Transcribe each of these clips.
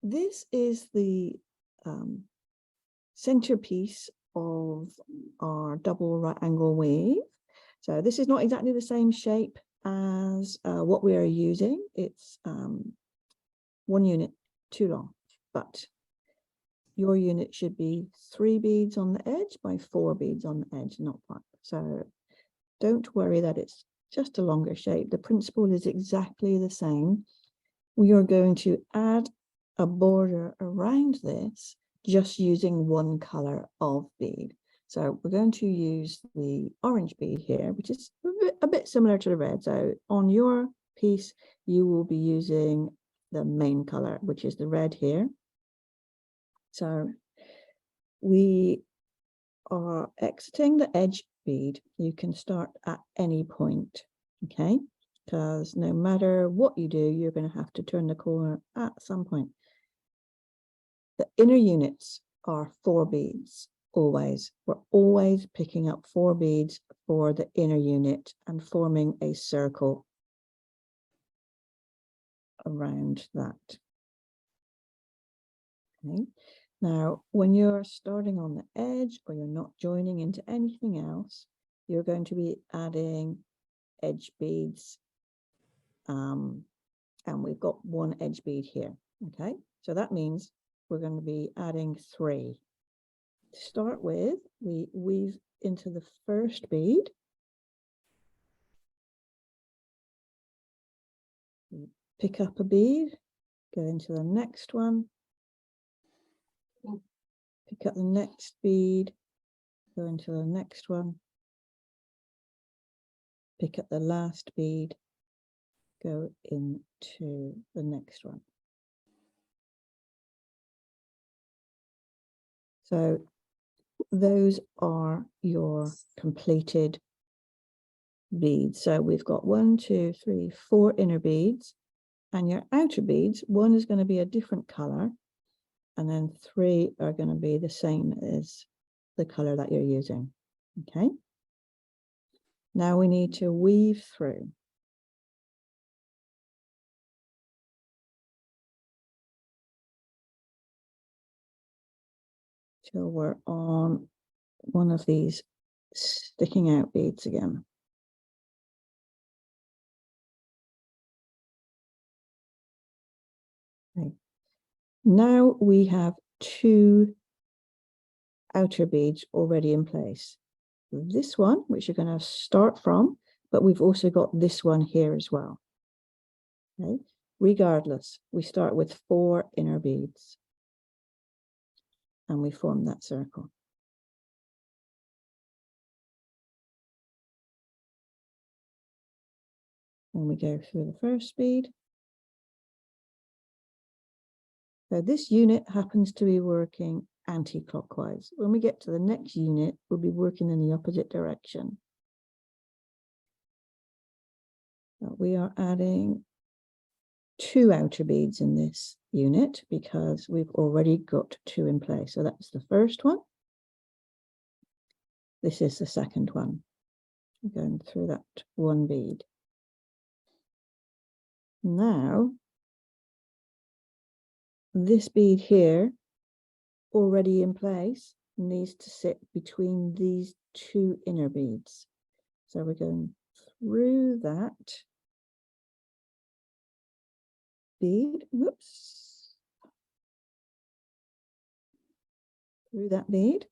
this is the centerpiece of our double right angle wave. So this is not exactly the same shape as what we are using. It's 1 unit too long, but your unit should be 3 beads on the edge by 4 beads on the edge, not 1. So don't worry that it's just a longer shape. The principle is exactly the same. We are going to add a border around this just using 1 color of bead. So we're going to use the orange bead here, which is a bit similar to the red. So on your piece, you will be using the main color, which is the red here. So we are exiting the edge bead. You can start at any point, okay? Because no matter what you do, you're going to have to turn the corner at some point. The inner units are 4 beads, always. We're always picking up 4 beads for the inner unit and forming a circle around that. Okay. Now, when you're starting on the edge or you're not joining into anything else, you're going to be adding edge beads. And we've got 1 edge bead here. Okay, so that means we're going to be adding 3. To start with, we weave into the first bead. Pick up a bead, go into the next one. Pick up the next bead, go into the next one. Pick up the last bead, go into the next one. So those are your completed beads. So we've got 1, 2, 3, 4 inner beads, and your outer beads, 1 is going to be a different color, and then 3 are going to be the same as the color that you're using. Okay. Now we need to weave through. Till we're on one of these sticking out beads again. Okay. Now we have 2 outer beads already in place. This one, which you're going to start from, but we've also got this one here as well. Okay. Regardless, we start with 4 inner beads and we form that circle. And we go through the first bead. So this unit happens to be working anti-clockwise. When we get to the next unit, we'll be working in the opposite direction. We are adding 2 outer beads in this unit because we've already got 2 in place. So that's the first one. This is the second one. I'm going through that 1 bead. Now, this bead here, already in place, needs to sit between these 2 inner beads. So we're going through that bead, whoops, through that bead,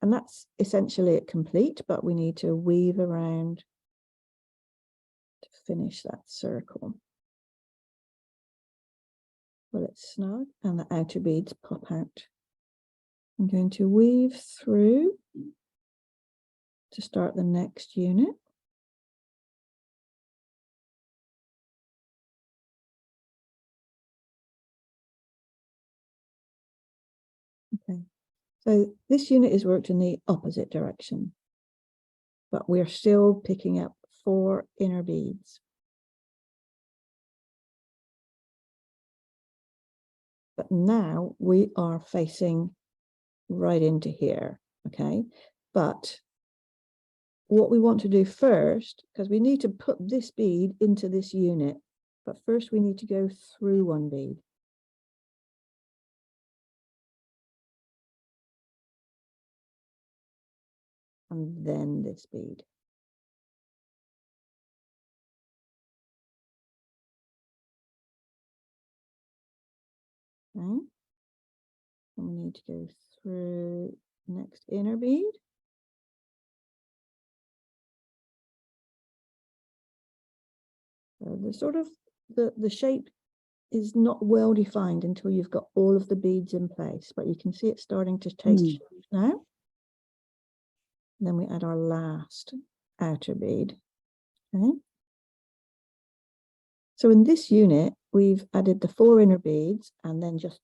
and that's essentially it complete, but we need to weave around to finish that circle. Well, it's snug and the outer beads pop out. I'm going to weave through to start the next unit. Okay, so this unit is worked in the opposite direction, but we're still picking up 4 inner beads. But now we are facing right into here, okay? But what we want to do first, because we need to put this bead into this unit, but first we need to go through 1 bead. and then this bead. Okay. And we need to go through next inner bead. So the sort of the shape is not well defined until you've got all of the beads in place, but you can see it starting to take shape now. And then we add our last outer bead. Okay. So in this unit, we've added the 4 inner beads and then just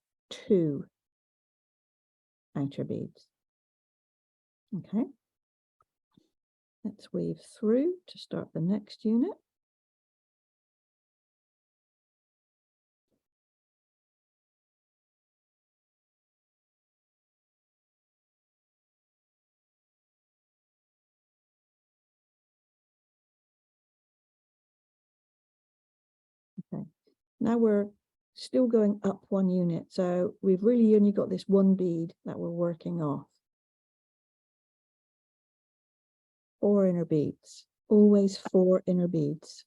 2 outer beads. Okay. Let's weave through to start the next unit. Okay. Now we're still going up 1 unit. So we've really only got this 1 bead that we're working off. 4 inner beads, always 4 inner beads.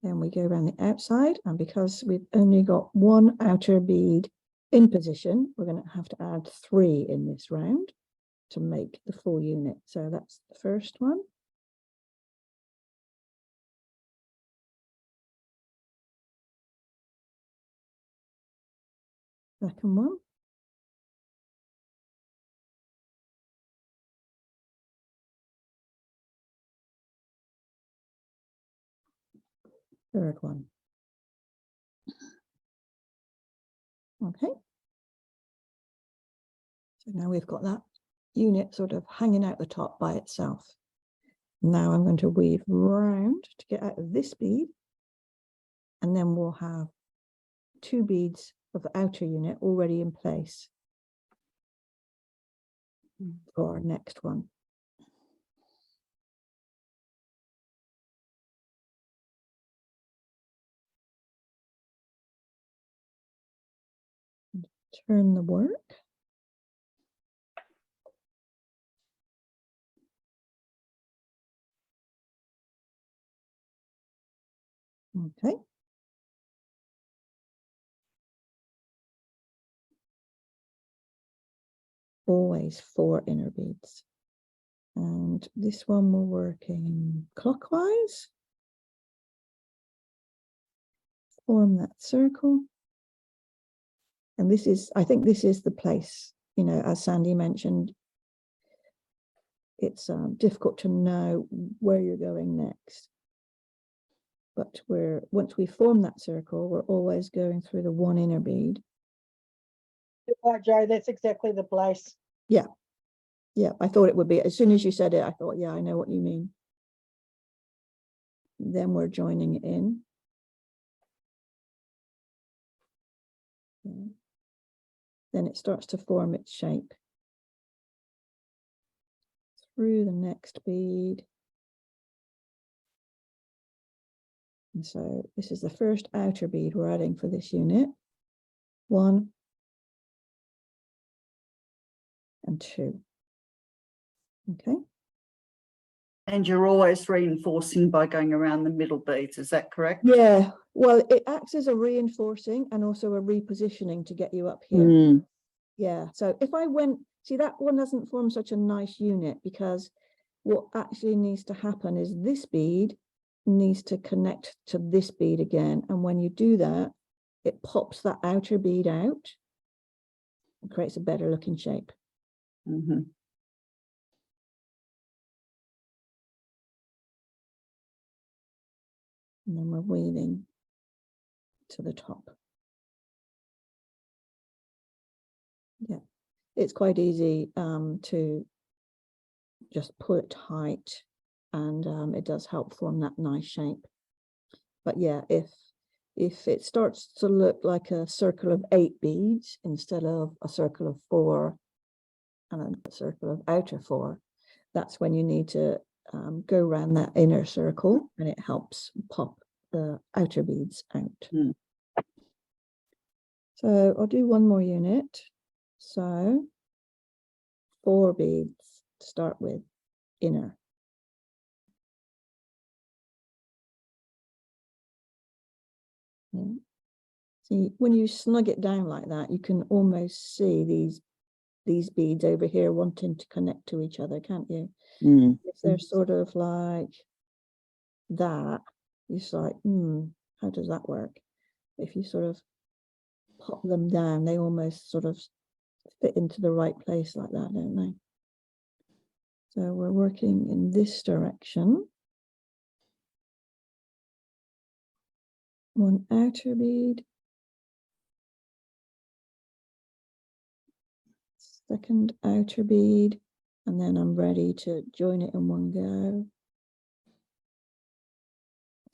Then we go around the outside, and because we've only got 1 outer bead in position, we're going to have to add 3 in this round to make the full unit. So that's the first one. Second one. Third one. Okay. So now we've got that unit sort of hanging out the top by itself. Now I'm going to weave round to get out of this bead, and then we'll have 2 beads of the outer unit already in place for our next one. Turn the work. Okay. Always 4 inner beads. And this one we're working clockwise. Form that circle. And this is, I think this is the place, you know, as Sandy mentioned, it's difficult to know where you're going next. But once we form that circle, we're always going through the 1 inner bead. Right, Joe, that's exactly the place. Yeah. Yeah, I thought it would be. As soon as you said it, I thought, yeah, I know what you mean. Then we're joining it in. Yeah. Then it starts to form its shape. Through the next bead. And so this is the first outer bead we're adding for this unit. 1 and 2. Okay. And you're always reinforcing by going around the middle beads, is that correct? Yeah, well, it acts as a reinforcing and also a repositioning to get you up here. Mm. Yeah, so if I went, see, that one doesn't form such a nice unit, because what actually needs to happen is this bead needs to connect to this bead again. And when you do that, it pops that outer bead out and creates a better looking shape. Mm-hmm. And then we're weaving to the top. Yeah, it's quite easy to just pull it tight, and it does help form that nice shape. But yeah, if it starts to look like a circle of 8 beads instead of a circle of 4 and a circle of outer 4, that's when you need to go around that inner circle, and it helps pop the outer beads out. Mm. So I'll do 1 more unit. So 4 beads to start with, inner. Yeah. See, when you snug it down like that, you can almost see these beads over here wanting to connect to each other, can't you? Mm. If they're sort of like that, it's like, how does that work? If you sort of pop them down, they almost sort of fit into the right place like that, don't they? So we're working in this direction. One outer bead, second outer bead, and then I'm ready to join it in one go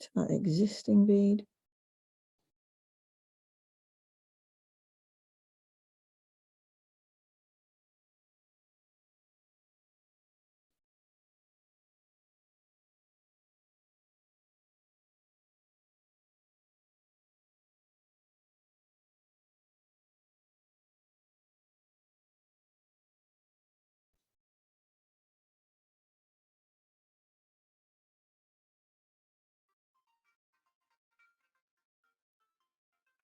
to that existing bead.